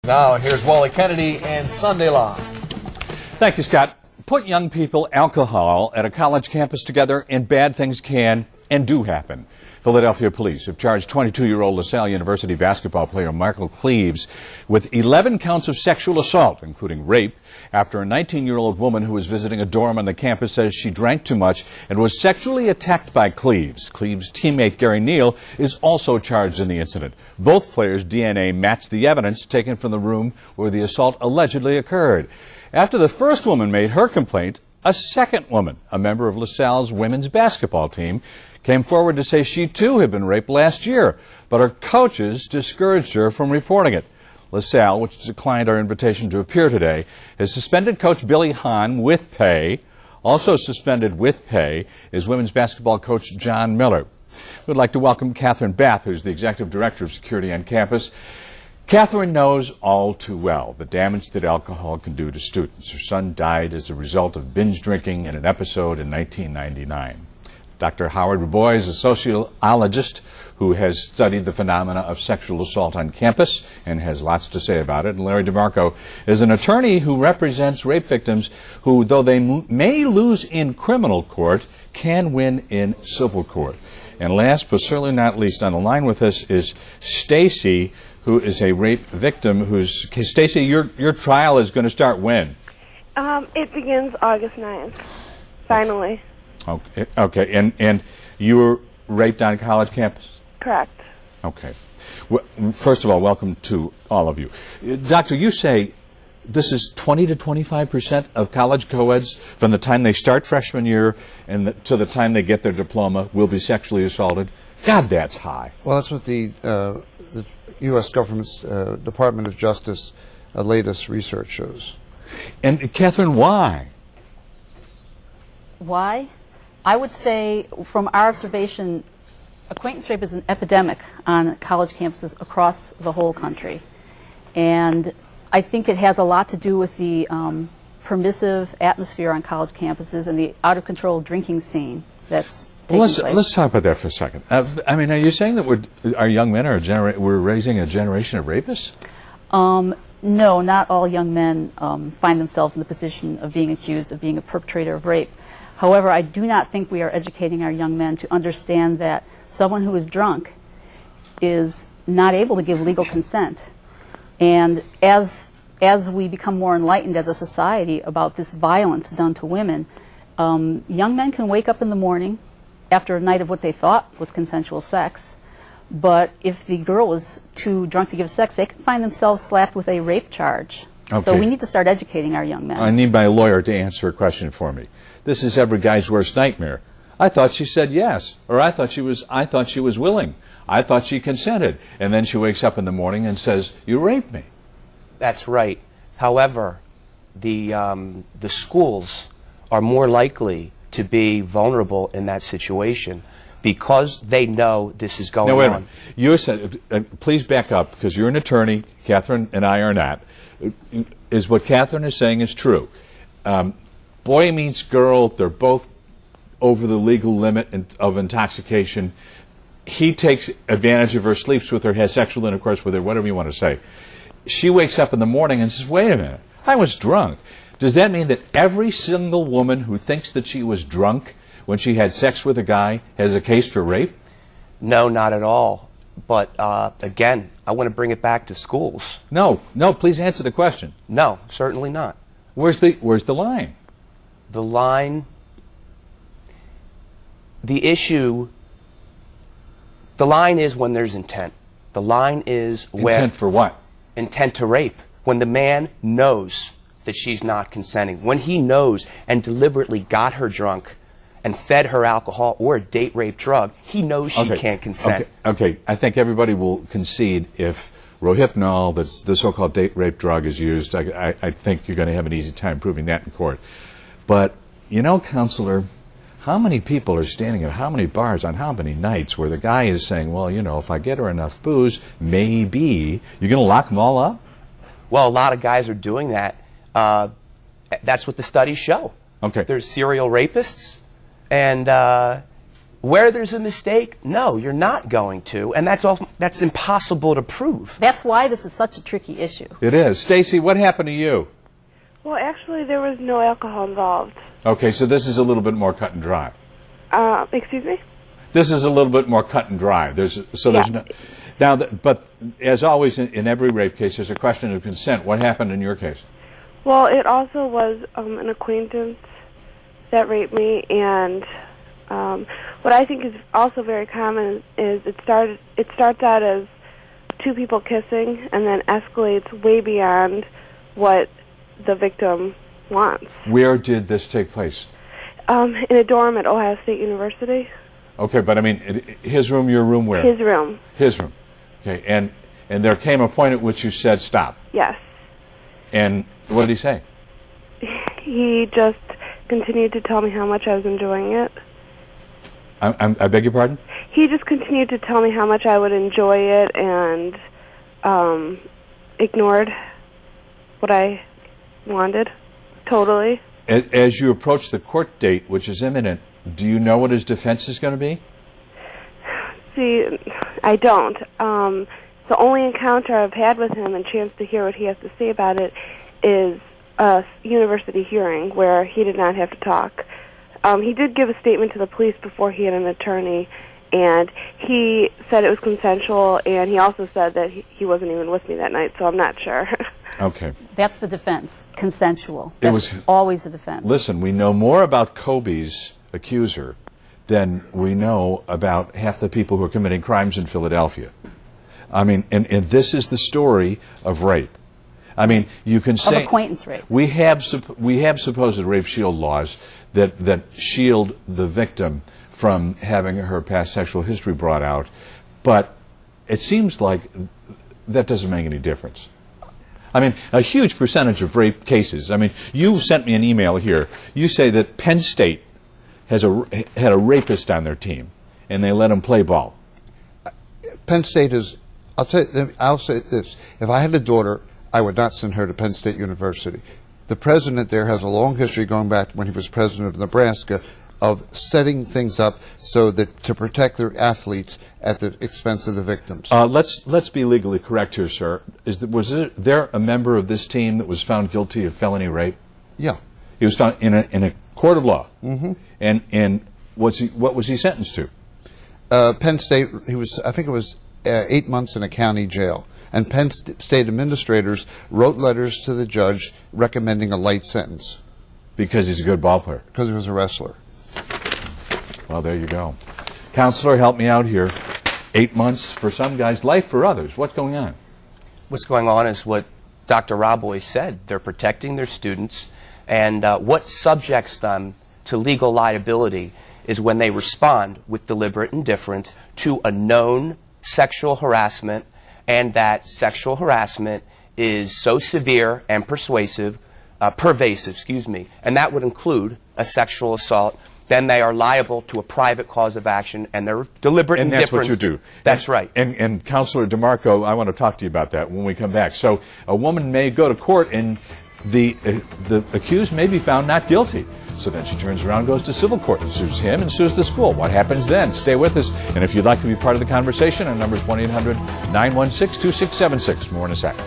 Now, here's Wally Kennedy and Sunday Law. Thank you, Scott. Put young people, alcohol at a college campus together, and bad things can and do happen. Philadelphia police have charged 22-year-old LaSalle University basketball player Michael Cleaves with 11 counts of sexual assault, including rape, after a 19-year-old woman who was visiting a dorm on the campus says she drank too much and was sexually attacked by Cleaves. Cleaves' teammate Gary Neal is also charged in the incident. Both players' DNA matched the evidence taken from the room where the assault allegedly occurred. After the first woman made her complaint, a second woman, a member of LaSalle's women's basketball team, came forward to say she too had been raped last year, but her coaches discouraged her from reporting it. LaSalle, which declined our invitation to appear today, has suspended coach Billy Hahn with pay. Also suspended with pay is women's basketball coach John Miller. We'd like to welcome Catherine Bath, who's the executive director of security on campus. Catherine knows all too well the damage that alcohol can do to students. Her son died as a result of binge drinking in an episode in 1999. Dr. Howard Raboy is a sociologist who has studied the phenomena of sexual assault on campus and has lots to say about it. And Larry DeMarco is an attorney who represents rape victims who, though they may lose in criminal court, can win in civil court. And last but certainly not least, on the line with us is Stacy, who is a rape victim. Stacy, your trial is going to start when? It begins August 9th, finally. Okay. And you were raped on a college campus? Correct. Okay. Well, first of all, welcome to all of you. Doctor, you say this is 20 to 25% of college co-eds from the time they start freshman year and to the time they get their diploma will be sexually assaulted. God, that's high. Well, that's what the U.S. government's Department of Justice latest research shows. And Catherine, why? Why? I would say, from our observation, acquaintance rape is an epidemic on college campuses across the whole country. And I think it has a lot to do with the permissive atmosphere on college campuses and the out-of-control drinking scene that's taking place. Let's talk about that for a second. I mean, are you saying that our young men we're raising a generation of rapists? No, not all young men find themselves in the position of being accused of being a perpetrator of rape. However, I do not think we are educating our young men to understand that someone who is drunk is not able to give legal consent. And as we become more enlightened as a society about this violence done to women, young men can wake up in the morning after a night of what they thought was consensual sex, but if the girl was too drunk to give sex, they can find themselves slapped with a rape charge. Okay. So we need to start educating our young men. I need my lawyer to answer a question for me. This is every guy's worst nightmare. I thought she said yes, or I thought she was willing. I thought she consented. And then she wakes up in the morning and says, "You raped me." That's right. However, the schools are more likely to be vulnerable in that situation because they know this is going on. Wait a minute. You said, please back up, because you're an attorney. Catherine and I are not. Is what Catherine is saying is true. Boy meets girl, they're both over the legal limit of intoxication. He takes advantage of her, sleeps with her, has sexual intercourse with her, whatever you want to say. She wakes up in the morning and says, wait a minute, I was drunk. Does that mean that every single woman who thinks that she was drunk when she had sex with a guy has a case for rape? No, not at all. But again, I want to bring it back to schools. No, please answer the question. No, certainly not. Where's the line? The line, the issue, the line is when there's intent. The line is where... Intent for what? Intent to rape. When the man knows that she's not consenting. When he knows and deliberately got her drunk and fed her alcohol or a date rape drug, he knows she can't consent. Okay, I think everybody will concede if Rohypnol, that's the so-called date rape drug, is used. I think you're going to have an easy time proving that in court. But, you know, counselor, how many people are standing at how many bars on how many nights where the guy is saying, well, you know, if I get her enough booze, maybe. You're going to lock them all up? Well, a lot of guys are doing that. That's what the studies show. Okay. There's serial rapists, and Where there's a mistake, no, you're not going to, and that's impossible to prove. That's why this is such a tricky issue. It is. Stacy, what happened to you? Well, actually, there was no alcohol involved. Okay, so this is a little bit more cut and dry. Excuse me? This is a little bit more cut and dry. There's no. Now, but as always in every rape case, there's a question of consent. What happened in your case? Well, it also was an acquaintance that raped me, and what I think is also very common is it starts out as two people kissing and then escalates way beyond what the victim wants. Where did this take place? In a dorm at Ohio State University. Okay, but I mean, his room, your room, where? His room. His room. Okay, and there came a point at which you said stop. Yes. And what did he say? He just continued to tell me how much I was enjoying it. I beg your pardon? He just continued to tell me how much I would enjoy it and ignored what I wanted totally. As you approach the court date, which is imminent, do you know what his defense is going to be? See, I don't. The only encounter I've had with him and chance to hear what he has to say about it is a university hearing where he did not have to talk. He did give a statement to the police before he had an attorney, and he said it was consensual, and he also said that he wasn't even with me that night, so I'm not sure. Okay. That's the defense, consensual. That's always a defense. Listen, we know more about Kobe's accuser than we know about half the people who are committing crimes in Philadelphia. I mean, and this is the story of rape. I mean, you can say... Of acquaintance rape. We have supposed rape shield laws that shield the victim from having her past sexual history brought out, but it seems like that doesn't make any difference. I mean, a huge percentage of rape cases, I mean, you sent me an email here. You say that Penn State had a rapist on their team, and they let him play ball. Penn State is, I'll say this, if I had a daughter, I would not send her to Penn State University. The president there has a long history going back to when he was president of Nebraska of setting things up so that to protect their athletes at the expense of the victims. Let's be legally correct here, sir. Was there a member of this team that was found guilty of felony rape? Yeah. He was found in a court of law. Mm-hmm. And what was he sentenced to? Penn State, I think it was 8 months in a county jail. And Penn State administrators wrote letters to the judge recommending a light sentence. Because he's a good ball player. Because he was a wrestler. Well, there you go. Counselor, help me out here. 8 months for some guys, life for others. What's going on? What's going on is what Dr. Roboy said. They're protecting their students, and what subjects them to legal liability is when they respond with deliberate indifference to a known sexual harassment, and that sexual harassment is so severe and pervasive, and that would include a sexual assault. Then they are liable to a private cause of action, and their deliberate indifference. And that's what you do. That's right. And Counselor DeMarco, I want to talk to you about that when we come back. So a woman may go to court, and the accused may be found not guilty. So then she turns around, goes to civil court, and sues him and sues the school. What happens then? Stay with us. And if you'd like to be part of the conversation, our number is 1-800-916-2676. More in a second.